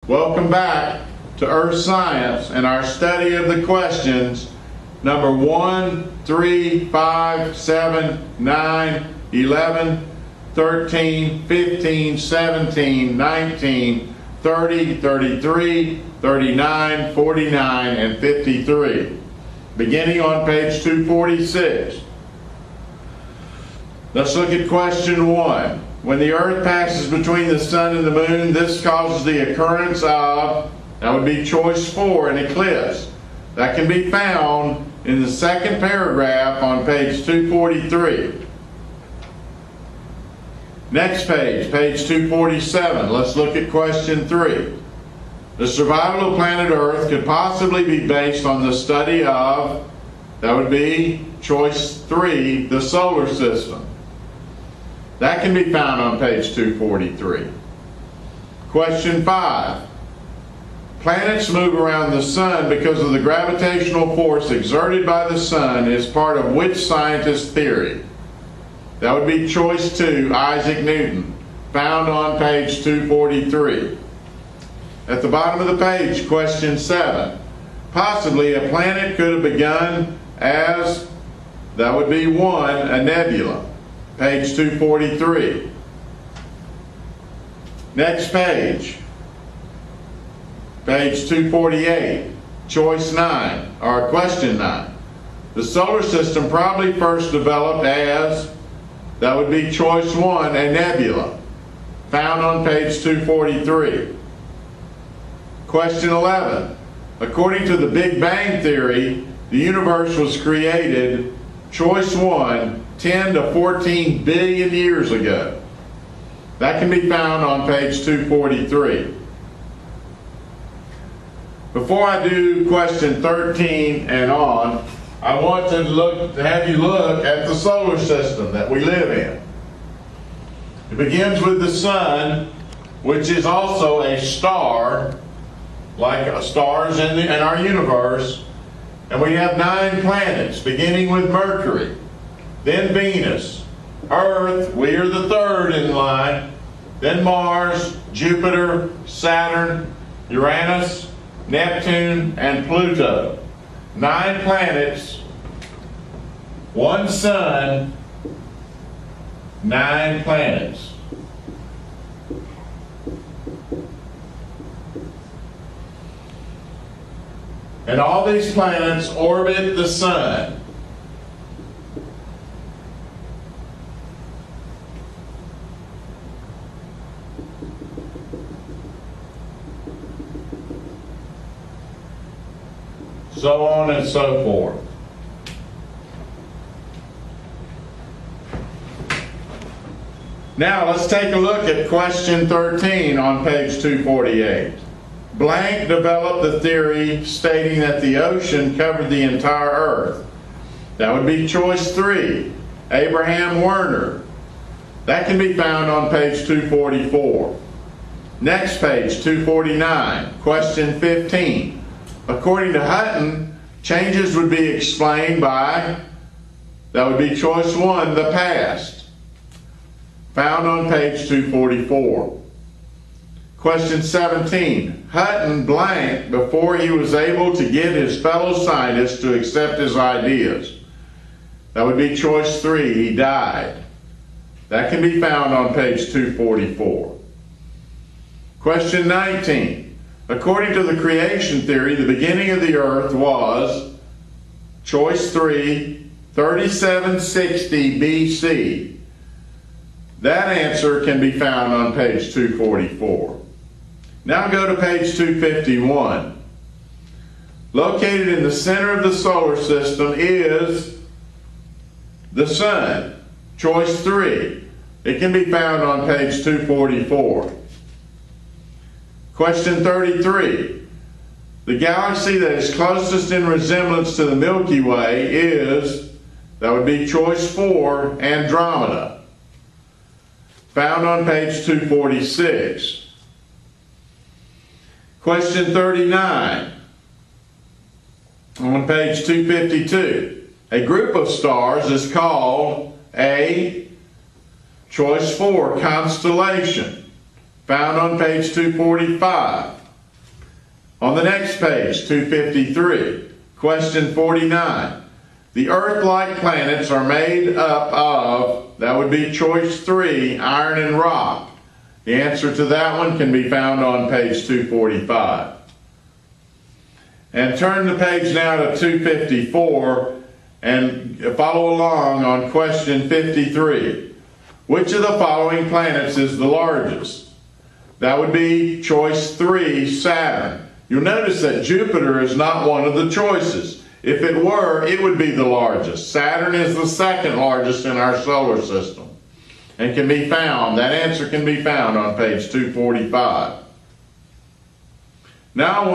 Welcome back to Earth Science and our study of the questions number 1, 3, 5, 7, 9, 11, 13, 15, 17, 19, 30, 33, 39, 49, and 53. Beginning on page 246. Let's look at question 1. When the Earth passes between the Sun and the Moon, this causes the occurrence of, that would be choice 4, an eclipse. That can be found in the second paragraph on page 243. Next page, page 247. Let's look at question 3. The survival of planet Earth could possibly be based on the study of, that would be choice 3, the solar system. That can be found on page 243. Question 5. Planets move around the Sun because of the gravitational force exerted by the Sun is part of which scientist's theory? That would be choice 2, Isaac Newton, found on page 243. At the bottom of the page, question 7. Possibly a planet could have begun as, that would be 1, a nebula. Page 243. Next page. Page 248. Choice 9, or question 9. The solar system probably first developed as, that would be choice 1, a nebula. Found on page 243. Question 11. According to the Big Bang Theory, the universe was created, choice 1, 10 to 14 billion years ago. That can be found on page 243. Before I do question 13 and on, I want to have you look at the solar system that we live in. It begins with the Sun, which is also a star, like stars in our universe. And we have 9 planets, beginning with Mercury, then Venus, Earth, we are the 3rd in line, then Mars, Jupiter, Saturn, Uranus, Neptune, and Pluto. 9 planets, 1 sun, 9 planets. And all these planets orbit the Sun. So on and so forth. Now let's take a look at question 13 on page 248. Blank developed the theory stating that the ocean covered the entire Earth. That would be choice 3, Abraham Werner. That can be found on page 244. Next page, 249, question 15. According to Hutton, changes would be explained by, that would be choice 1, the past. Found on page 244. Question 17. Hutton blanked before he was able to get his fellow scientists to accept his ideas. That would be choice 3, he died. That can be found on page 244. Question 19. According to the creation theory, the beginning of the Earth was, choice 3, 3760 BC. That answer can be found on page 244. Now go to page 251. Located in the center of the solar system is the Sun, choice 3. It can be found on page 244. Question 33. The galaxy that is closest in resemblance to the Milky Way is, that would be choice 4, Andromeda. Found on page 246. Question 39. On page 252. A group of stars is called a, choice 4, constellation. Found on page 245. On the next page, 253, question 49. The Earth-like planets are made up of, that would be choice 3, iron and rock. The answer to that one can be found on page 245. And turn the page now to 254 and follow along on question 53. Which of the following planets is the largest? That would be choice 3, Saturn. You'll notice that Jupiter is not one of the choices. If it were, it would be the largest. Saturn is the second largest in our solar system and can be found, that answer can be found on page 245. Now